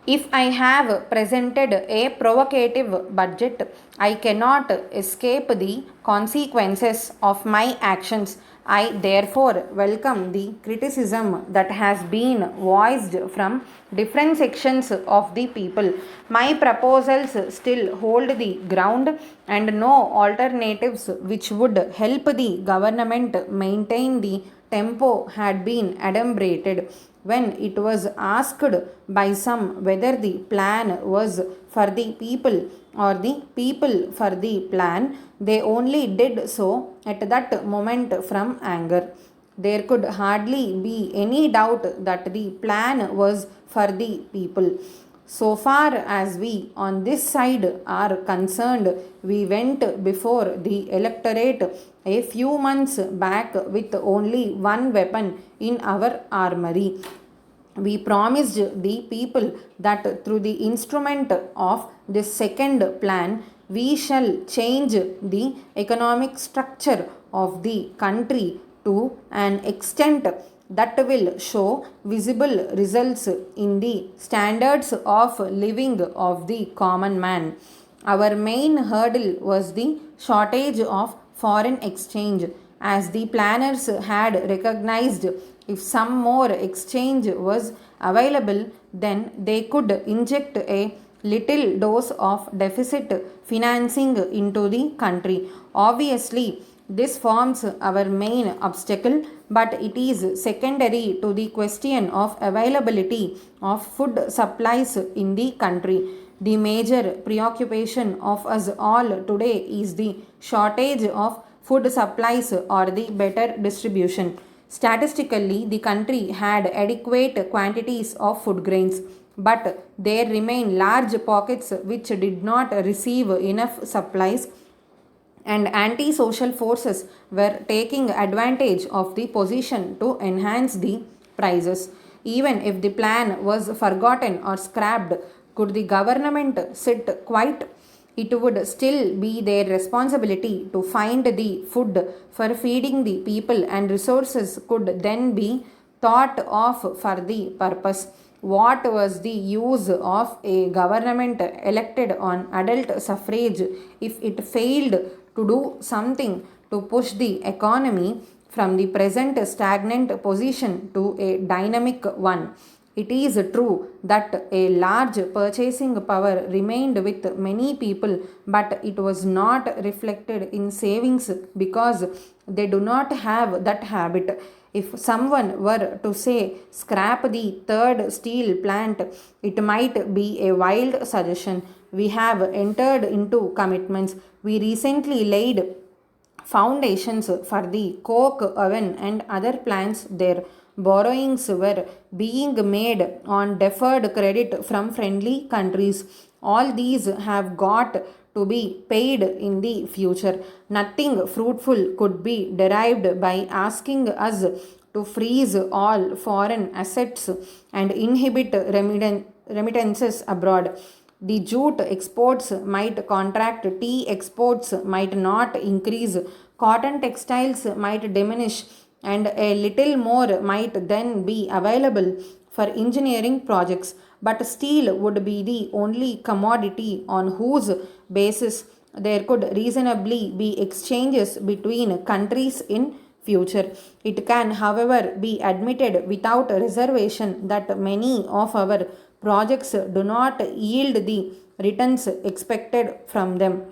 If I have presented a provocative budget, I cannot escape the consequences of my actions. I therefore welcome the criticism that has been voiced from different sections of the people. My proposals still hold the ground, and no alternatives which would help the government maintain the tempo had been adumbrated. When it was asked by some whether the plan was for the people or the people for the plan, they only did so at that moment from anger. There could hardly be any doubt that the plan was for the people. So far as we on this side are concerned, we went before the electorate a few months back with only one weapon in our armory. We promised the people that through the instrument of this second plan, we shall change the economic structure of the country to an extent that will show visible results in the standards of living of the common man. Our main hurdle was the shortage of foreign exchange, as the planners had recognized if some more exchange was available, then they could inject a little dose of deficit financing into the country. Obviously, this forms our main obstacle, but it is secondary to the question of availability of food supplies in the country. The major preoccupation of us all today is the shortage of food supplies or the better distribution. Statistically, the country had adequate quantities of food grains, but there remain large pockets which did not receive enough supplies, and anti-social forces were taking advantage of the position to enhance the prices. Even if the plan was forgotten or scrapped, could the government sit quiet? It would still be their responsibility to find the food for feeding the people, and resources could then be thought of for the purpose. What was the use of a government elected on adult suffrage if it failed to do something to push the economy from the present stagnant position to a dynamic one? It is true that a large purchasing power remained with many people, but it was not reflected in savings because they do not have that habit. If someone were to say scrap the third steel plant, it might be a wild suggestion. We have entered into commitments. We recently laid foundations for the coke oven and other plants there. Borrowings were being made on deferred credit from friendly countries. All these have got to be paid in the future. Nothing fruitful could be derived by asking us to freeze all foreign assets and inhibit remittances abroad. The jute exports might contract, tea exports might not increase, cotton textiles might diminish, and a little more might then be available for engineering projects. But steel would be the only commodity on whose basis there could reasonably be exchanges between countries in future. It can, however, be admitted without reservation that many of our projects do not yield the returns expected from them.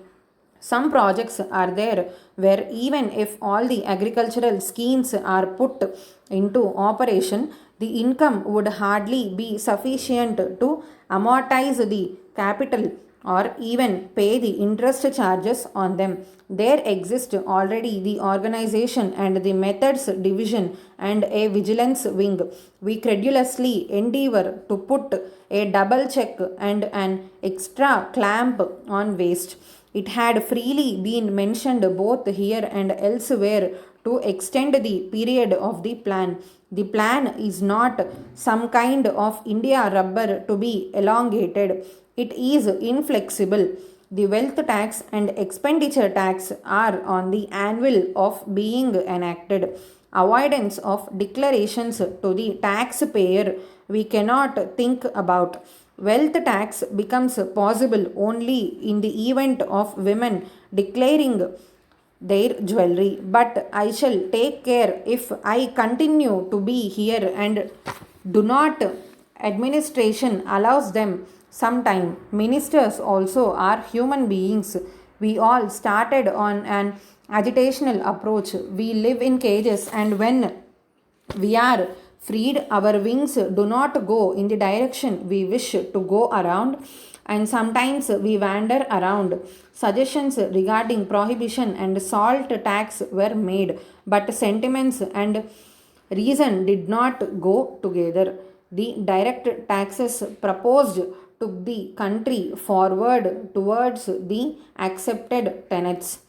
Some projects are there where, even if all the agricultural schemes are put into operation, the income would hardly be sufficient to amortize the capital or even pay the interest charges on them. There exist already the organization and the methods division and a vigilance wing. We credulously endeavor to put a double check and an extra clamp on waste. It had freely been mentioned both here and elsewhere to extend the period of the plan. The plan is not some kind of India rubber to be elongated, it is inflexible. The wealth tax and expenditure tax are on the anvil of being enacted. Avoidance of declarations to the taxpayer we cannot think about. Wealth tax becomes possible only in the event of women declaring their jewelry. But I shall take care if I continue to be here and do not. Administration allows them some time. Ministers also are human beings. We all started on an agitational approach. We live in cages, and when we are freed, our wings do not go in the direction we wish to go around, and sometimes we wander around. Suggestions regarding prohibition and salt tax were made, but sentiments and reason did not go together. The direct taxes proposed took the country forward towards the accepted tenets.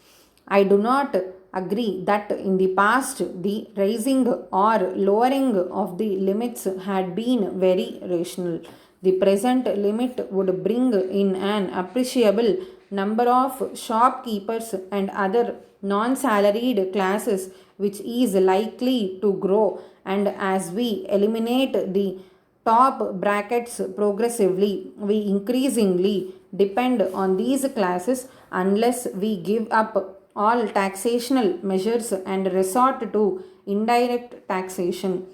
I do not agree that in the past the raising or lowering of the limits had been very rational. The present limit would bring in an appreciable number of shopkeepers and other non salaried classes, which is likely to grow, and as we eliminate the top brackets progressively, we increasingly depend on these classes unless we give up all taxational measures and resort to indirect taxation.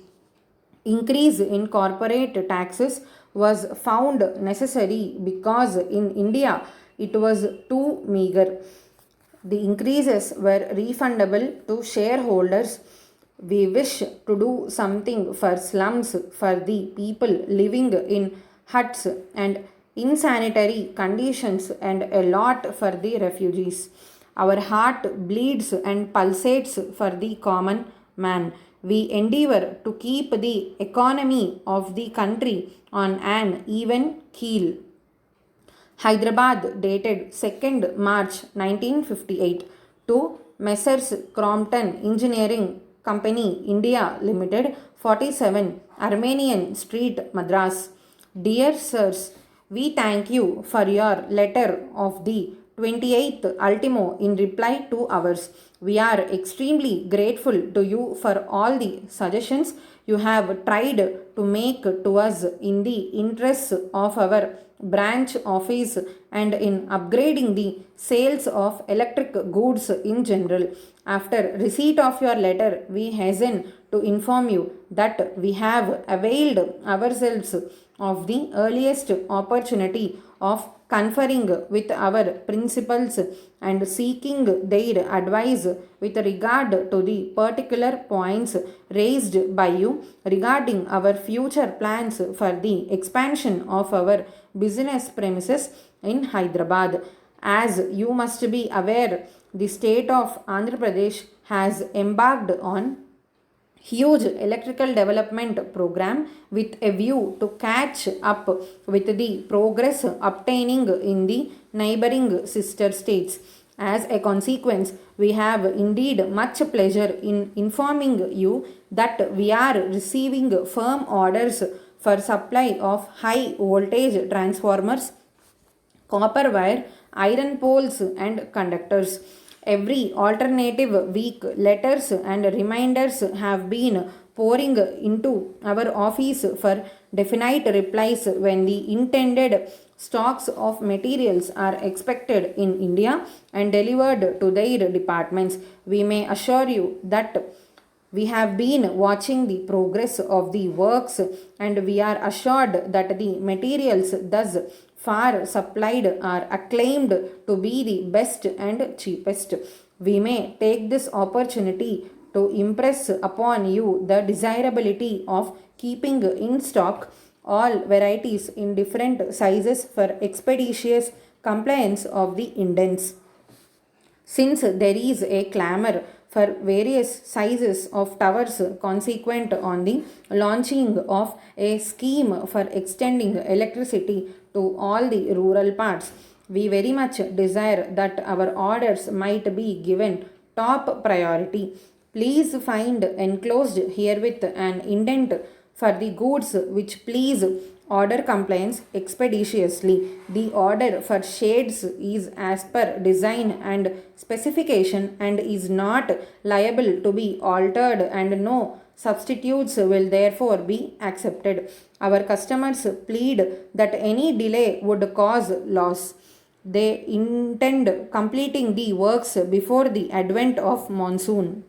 Increase in corporate taxes was found necessary because in India it was too meager. The increases were refundable to shareholders. We wish to do something for slums, for the people living in huts and insanitary conditions, and a lot for the refugees. Our heart bleeds and pulsates for the common man. We endeavor to keep the economy of the country on an even keel. Hyderabad, dated 2nd March 1958, to Messrs. Crompton Engineering Company India Limited, 47 Armenian Street, Madras. Dear Sirs, we thank you for your letter of the 28th ultimo in reply to ours. We are extremely grateful to you for all the suggestions you have tried to make to us in the interests of our branch office and in upgrading the sales of electric goods in general. After receipt of your letter, we hasten to inform you that we have availed ourselves of the earliest opportunity of conferring with our principals and seeking their advice with regard to the particular points raised by you regarding our future plans for the expansion of our business premises in Hyderabad. As you must be aware, the state of Andhra Pradesh has embarked on huge electrical development program with a view to catch up with the progress obtaining in the neighboring sister states. As a consequence, we have indeed much pleasure in informing you that we are receiving firm orders for supply of high voltage transformers, copper wire, iron poles, and conductors. Every alternative week, letters and reminders have been pouring into our office for definite replies when the intended stocks of materials are expected in India and delivered to their departments. We may assure you that we have been watching the progress of the works, and we are assured that the materials thus far supplied are acclaimed to be the best and cheapest. We may take this opportunity to impress upon you the desirability of keeping in stock all varieties in different sizes for expeditious compliance of the indents. Since there is a clamor for various sizes of towers consequent on the launching of a scheme for extending electricity to all the rural parts, we very much desire that our orders might be given top priority. Please find enclosed herewith an indent for the goods which please order compliance expeditiously. The order for shades is as per design and specification and is not liable to be altered, and no Substitutes will therefore be accepted. Our customers plead that any delay would cause loss. They intend completing the works before the advent of monsoon.